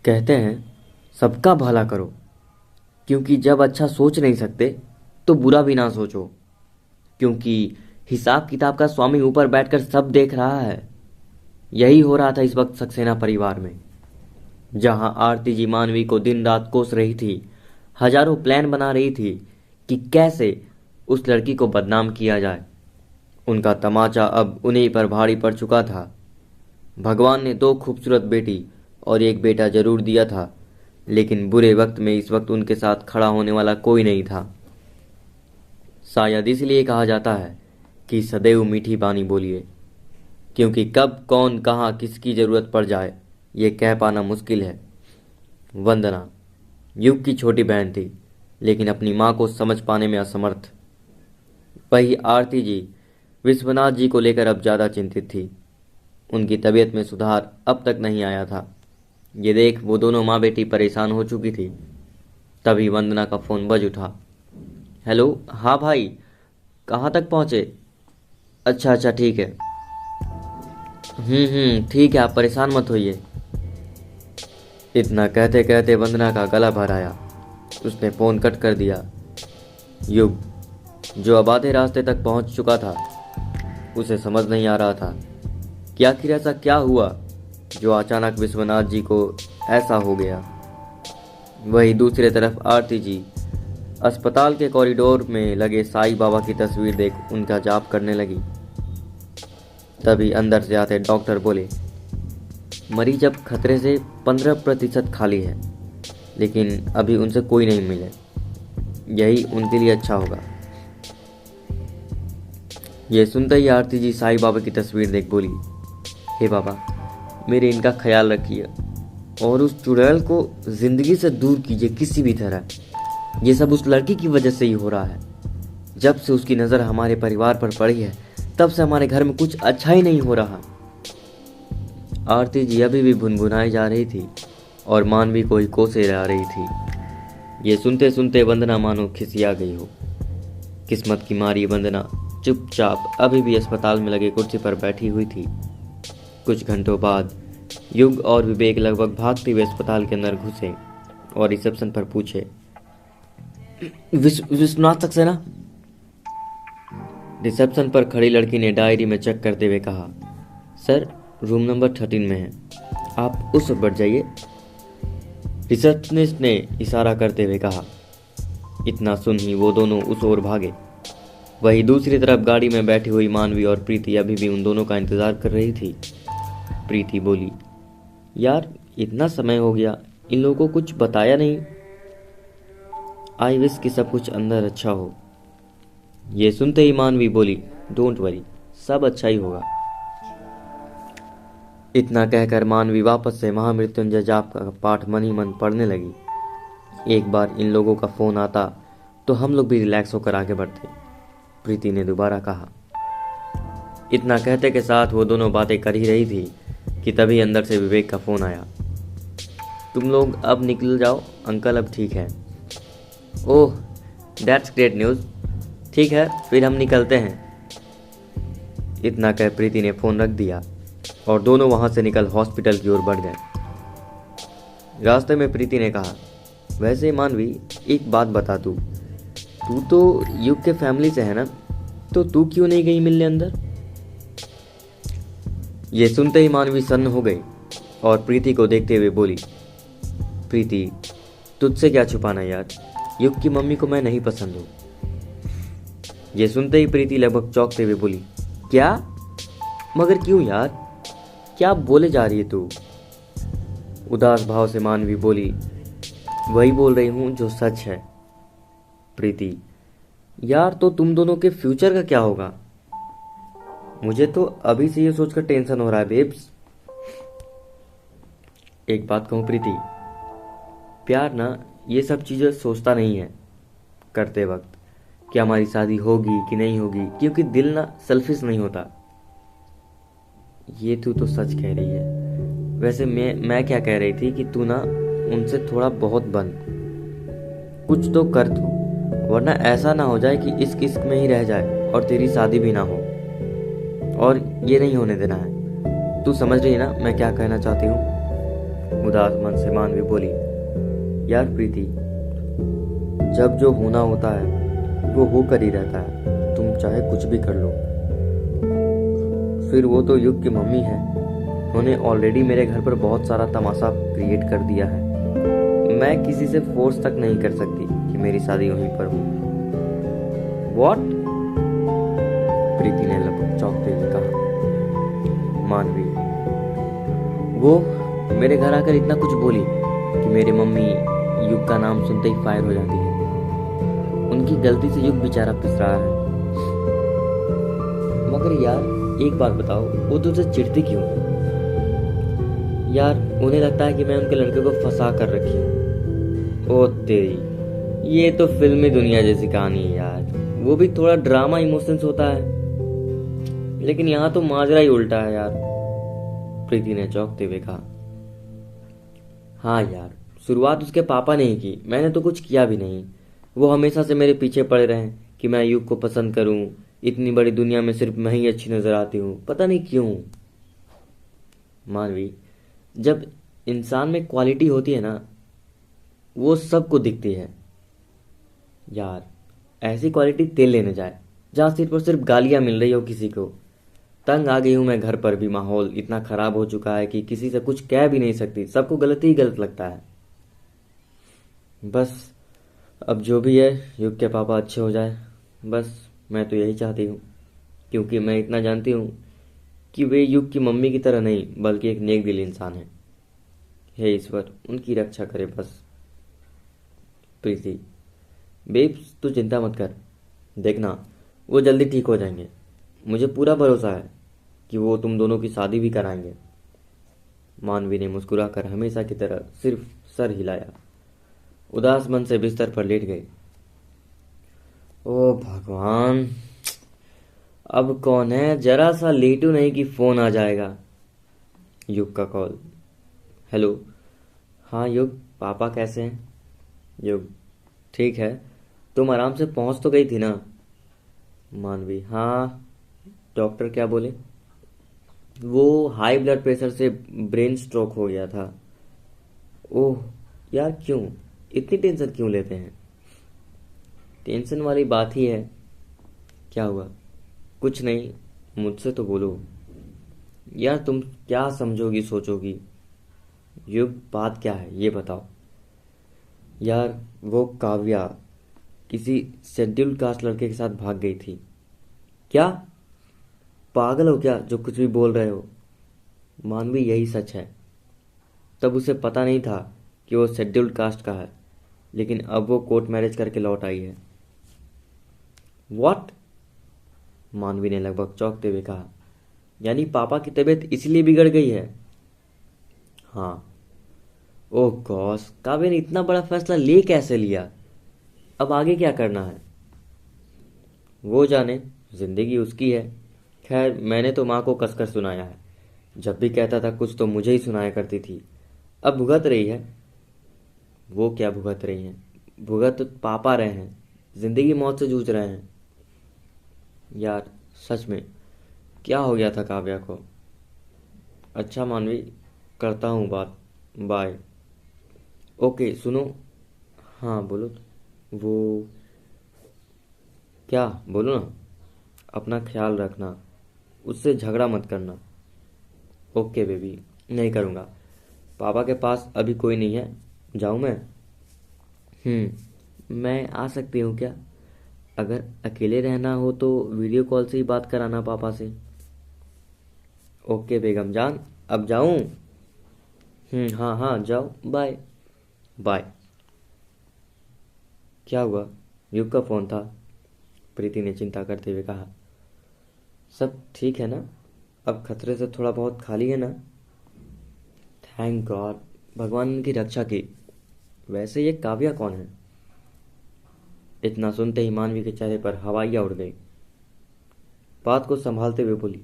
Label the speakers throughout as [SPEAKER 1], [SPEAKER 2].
[SPEAKER 1] कहते हैं सबका भला करो, क्योंकि जब अच्छा सोच नहीं सकते तो बुरा भी ना सोचो, क्योंकि हिसाब किताब का स्वामी ऊपर बैठकर सब देख रहा है। यही हो रहा था इस वक्त सक्सेना परिवार में। जहां आरती जी मानवी को दिन रात कोस रही थी, हजारों प्लान बना रही थी कि कैसे उस लड़की को बदनाम किया जाए, उनका तमाचा अब उन्हीं पर भारी पड़ चुका था। भगवान ने दो खूबसूरत बेटी और एक बेटा जरूर दिया था, लेकिन बुरे वक्त में इस वक्त उनके साथ खड़ा होने वाला कोई नहीं था। शायद इसलिए कहा जाता है कि सदैव मीठी बानी बोलिए, क्योंकि कब कौन कहाँ किसकी जरूरत पड़ जाए ये कह पाना मुश्किल है। वंदना युग की छोटी बहन थी, लेकिन अपनी माँ को समझ पाने में असमर्थ। वही आरती जी विश्वनाथ जी को लेकर अब ज़्यादा चिंतित थी। उनकी तबीयत में सुधार अब तक नहीं आया था। ये देख वो दोनों माँ बेटी परेशान हो चुकी थी। तभी वंदना का फ़ोन बज उठा। हेलो, हाँ भाई, कहाँ तक पहुँचे? अच्छा अच्छा, ठीक है। ठीक है, आप परेशान मत होइए। इतना कहते कहते वंदना का गला भर आया। उसने फ़ोन कट कर दिया। युग, जो अब आधे रास्ते तक पहुंच चुका था, उसे समझ नहीं आ रहा था कि आखिर ऐसा क्या हुआ जो अचानक विश्वनाथ जी को ऐसा हो गया। वहीं दूसरी तरफ आरती जी अस्पताल के कॉरिडोर में लगे साईं बाबा की तस्वीर देख उनका जाप करने लगी। तभी अंदर से आते डॉक्टर बोले, मरीज अब खतरे से 15% खाली है, लेकिन अभी उनसे कोई नहीं मिले। यही उनके लिए अच्छा होगा। यह सुनते ही आरती जी साईं बाबा की तस्वीर देख बोली, हे बाबा, मेरे इनका ख्याल रखिए और उस चुड़ैल को जिंदगी से दूर कीजिए किसी भी तरह। ये सब उस लड़की की वजह से ही हो रहा है। जब से उसकी नज़र हमारे परिवार पर पड़ी है, तब से हमारे घर में कुछ अच्छा ही नहीं हो रहा। आरती जी अभी भी भुनभुनाई जा रही थी और मानवी को ही कोसे जा रही थी। ये सुनते सुनते वंदना मानो खिसिया गई हो। किस्मत की मारी वंदना चुपचाप अभी भी अस्पताल में लगे कुर्सी पर बैठी हुई थी। कुछ घंटों बाद युग और विवेक लगभग भागते हुए अस्पताल के अंदर घुसे और रिसेप्शन पर पूछे, विश्वनाथ सक्सेना? रिसेप्शन पर खड़ी लड़की ने डायरी में चेक करते हुए कहा, सर, रूम नंबर 13 में है, आप उस ओर बढ़ जाइए। रिसेप्शनिस्ट ने इशारा करते हुए कहा। इतना सुन ही वो दोनों उस ओर भागे। वहीं दूसरी तरफ गाड़ी में बैठी हुई मानवी और प्रीति अभी भी उन दोनों का इंतजार कर रही थी। प्रीति बोली, यार, इतना समय हो गया, इन लोगों को कुछ बताया नहीं। आई विश कि सब कुछ अंदर अच्छा हो। ये सुनते ही मानवी बोली, डोंट वरी, सब अच्छा ही होगा। इतना कहकर मानवी वापस से महामृत्युंजय जाप का पाठ मन ही मन पढ़ने लगी। एक बार इन लोगों का फोन आता तो हम लोग भी रिलैक्स होकर आगे बढ़ते, प्रीति ने दोबारा कहा। इतना कहते के साथ वो दोनों बातें कर ही रही थी कि तभी अंदर से विवेक का फोन आया। तुम लोग अब निकल जाओ, अंकल अब ठीक है। ओह, दैट्स ग्रेट न्यूज़। ठीक है, फिर हम निकलते हैं। इतना कह प्रीति ने फोन रख दिया और दोनों वहां से निकल हॉस्पिटल की ओर बढ़ गए। रास्ते में प्रीति ने कहा, वैसे मानवी, एक बात बता, तू तो युग के फैमिली से है ना, तो तू क्यों नहीं गई मिलने अंदर? ये सुनते ही मानवी सन्न हो गई और प्रीति को देखते हुए बोली, प्रीति, तुझसे क्या छुपाना यार, युग की मम्मी को मैं नहीं पसंद हूँ। ये सुनते ही प्रीति लगभग चौंकते हुए बोली, क्या? मगर क्यों यार, क्या बोले जा रही है तू? उदास भाव से मानवी बोली, वही बोल रही हूँ जो सच है। प्रीति, यार, तो तुम दोनों के फ्यूचर का क्या होगा? मुझे तो अभी से ये सोचकर टेंशन हो रहा है बेब्स। एक बात कहूँ प्रीति, प्यार ना ये सब चीज़ें सोचता नहीं है करते वक्त कि हमारी शादी होगी कि नहीं होगी, क्योंकि दिल ना सेल्फिश नहीं होता। ये तू तो सच कह रही है। वैसे मैं क्या कह रही थी कि तू ना उनसे थोड़ा बहुत बन, कुछ तो कर तू, वरना ऐसा ना हो जाए कि इश्क इश्क में ही रह जाए और तेरी शादी भी ना हो। और ये नहीं होने देना है। तू समझ रही है ना मैं क्या कहना चाहती हूँ? उदास मन से मानवी बोली, यार प्रीति, जब जो होना होता है वो होकर ही रहता है, तुम चाहे कुछ भी कर लो। फिर वो तो युग की मम्मी है, उन्होंने ऑलरेडी मेरे घर पर बहुत सारा तमाशा क्रिएट कर दिया है। मैं किसी से फोर्स तक नहीं कर सकती कि मेरी शादी वहीं पर हो। व्हाट? प्रीति ने लगभग चौंकते हुए कहा। मानवी, वो मेरे घर आकर इतना कुछ बोली कि मेरी मम्मी युग का नाम सुनते ही फायर हो जाती है। उनकी गलती से युग बेचारा पिस रहा है। मगर यार एक बात बताओ, वो तुझसे चिढ़ती क्यों है? यार उन्हें लगता है कि मैं उनके लड़के को फंसा कर रखी हूँ। ओ तेरी, ये तो फिल्मी दुनिया जैसी कहानी है यार। वो भी थोड़ा ड्रामा इमोशंस होता है, लेकिन यहाँ तो माजरा ही उल्टा है यार, प्रीति ने चौंकते हुए कहा। हाँ यार, शुरुआत उसके पापा ने ही की, मैंने तो कुछ किया भी नहीं। वो हमेशा से मेरे पीछे पड़े रहे कि मैं युग को पसंद करूं। इतनी बड़ी दुनिया में सिर्फ मैं ही अच्छी नजर आती हूँ, पता नहीं क्यों। मानवी, जब इंसान में क्वालिटी होती है ना, वो सबको दिखती है। यार ऐसी क्वालिटी तेल लेने जाए जहाँ सिर्फ और सिर्फ गालियां मिल रही हो किसी को। तंग आ गई हूं मैं, घर पर भी माहौल इतना खराब हो चुका है कि किसी से कुछ कह भी नहीं सकती, सबको गलत ही गलत लगता है। बस अब जो भी है, युग के पापा अच्छे हो जाए, बस मैं तो यही चाहती हूँ। क्योंकि मैं इतना जानती हूँ कि वे युग की मम्मी की तरह नहीं, बल्कि एक नेक दिल इंसान है। हे ईश्वर, उनकी रक्षा करे बस। प्रीति, बेब्स तू चिंता मत कर, देखना वो जल्दी ठीक हो जाएंगे। मुझे पूरा भरोसा है कि वो तुम दोनों की शादी भी कराएंगे। मानवी ने मुस्कुराकर हमेशा की तरह सिर्फ सर हिलाया, उदास मन से बिस्तर पर लेट गई। ओ भगवान, अब कौन है? जरा सा लेटू नहीं कि फोन आ जाएगा। युग का कॉल। हेलो। हाँ युग, पापा कैसे हैं? युग, ठीक है। तुम आराम से पहुंच तो गई थी ना? मानवी, हाँ। डॉक्टर क्या बोले? वो हाई ब्लड प्रेशर से ब्रेन स्ट्रोक हो गया था। ओह यार, क्यों इतनी टेंशन क्यों लेते हैं? टेंशन वाली बात ही है। क्या हुआ? कुछ नहीं, मुझसे तो बोलो। यार तुम क्या समझोगी सोचोगी? युग, बात क्या है ये बताओ। यार वो काव्या किसी शेड्यूल्ड कास्ट लड़के के साथ भाग गई थी। क्या? पागल हो क्या जो कुछ भी बोल रहे हो? मानवी, यही सच है। तब उसे पता नहीं था कि वो शेड्यूल्ड कास्ट का है, लेकिन अब वो कोर्ट मैरिज करके लौट आई है। व्हाट? मानवी ने लगभग चौंकते हुए कहा। यानी पापा की तबीयत इसलिए बिगड़ गई है? हाँ। ओह गॉस, काव्या ने इतना बड़ा फैसला ले कैसे लिया? अब आगे क्या करना है? वो जाने, जिंदगी उसकी है। खैर, मैंने तो माँ को कसकर सुनाया है। जब भी कहता था कुछ तो मुझे ही सुनाया करती थी। अब भुगत रही है। वो क्या भुगत रही हैं? भुगत तो पापा रहे हैं, जिंदगी मौत से जूझ रहे हैं। यार सच में क्या हो गया था काव्या को? अच्छा मानवी, करता हूँ बात, बाय। ओके सुनो। हाँ बोलो। वो क्या? बोलो ना। अपना ख्याल रखना, उससे झगड़ा मत करना। ओके बेबी, नहीं करूँगा। पापा के पास अभी कोई नहीं है, जाऊँ मैं? मैं आ सकती हूँ क्या? अगर अकेले रहना हो तो वीडियो कॉल से ही बात कराना पापा से। ओके बेगम जान, अब जाऊँ? हाँ हाँ जाओ, बाय। बाय। क्या हुआ? युग का फोन था, प्रीति ने चिंता करते हुए कहा। सब ठीक है ना? अब खतरे से थोड़ा बहुत खाली है ना? थैंक गॉड, भगवान उनकी रक्षा की। वैसे ये काव्या कौन है? इतना सुनते ही मानवी के चेहरे पर हवाइयाँ उड़ गई। बात को संभालते हुए बोली,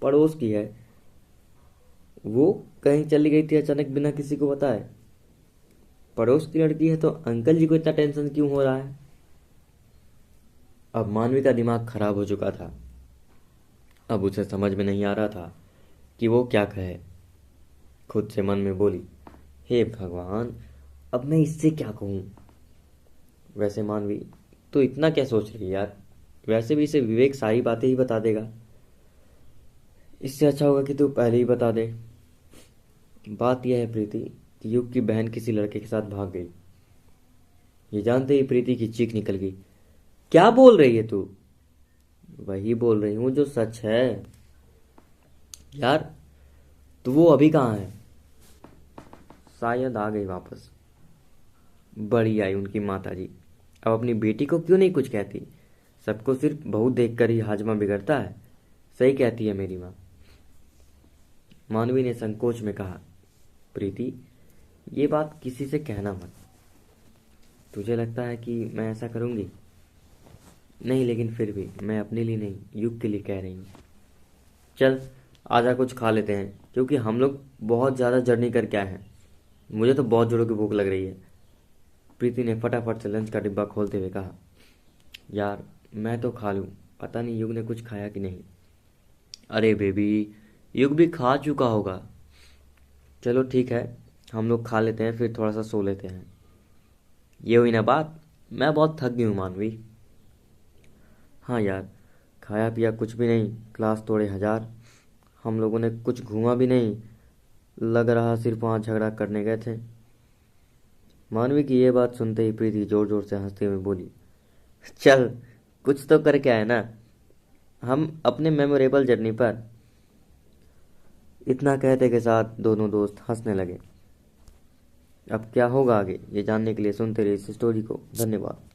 [SPEAKER 1] पड़ोस की है। वो कहीं चली गई थी अचानक बिना किसी को बताए? पड़ोस की लड़की है तो अंकल जी को इतना टेंशन क्यों हो रहा है? अब मानवी का दिमाग खराब हो चुका था। अब उसे समझ में नहीं आ रहा था कि वो क्या कहे। खुद से मन में बोली, हे भगवान, अब मैं इससे क्या कहूँ। वैसे मानवी, तो इतना क्या सोच रही है यार। वैसे भी इसे विवेक सारी बातें ही बता देगा। इससे अच्छा होगा कि तू पहले ही बता दे। बात यह है प्रीति कि युग की बहन किसी लड़के के साथ भाग गई। ये जानते ही प्रीति की चीख निकल गई। क्या बोल रही है तू। वही बोल रही हूँ जो सच है यार। तो वो अभी कहाँ है। शायद आ गई वापस। बड़ी आई उनकी माता जी। अब अपनी बेटी को क्यों नहीं कुछ कहती। सबको सिर्फ बहू देखकर ही हाजमा बिगड़ता है। सही कहती है मेरी माँ। मानवी ने संकोच में कहा, प्रीति, ये बात किसी से कहना मत। तुझे लगता है कि मैं ऐसा करूँगी। नहीं, लेकिन फिर भी मैं अपने लिए नहीं, युग के लिए कह रही हूँ। चल आजा कुछ खा लेते हैं, क्योंकि हम लोग बहुत ज़्यादा जर्नी करके आए हैं। मुझे तो बहुत जोरों की भूख लग रही है। प्रीति ने फटाफट से लंच का डिब्बा खोलते हुए कहा, यार मैं तो खा लूँ, पता नहीं युग ने कुछ खाया कि नहीं। अरे बेबी, युग भी खा चुका होगा। चलो ठीक है, हम लोग खा लेते हैं, फिर थोड़ा सा सो लेते हैं। ये हुई ना बात। मैं बहुत थक गई हूँ मानवी। हाँ यार, खाया पिया कुछ भी नहीं, क्लास तोड़े 1000। हम लोगों ने कुछ घूमा भी नहीं, लग रहा सिर्फ वहाँ झगड़ा करने गए थे। मानवी की ये बात सुनते ही प्रीति जोर जोर से हंसते हुए बोली, चल कुछ तो करके आए ना हम अपने मेमोरेबल जर्नी पर। इतना कहते के साथ दोनों दोस्त हंसने लगे। अब क्या होगा आगे, ये जानने के लिए सुनते रहिए इस स्टोरी को। धन्यवाद।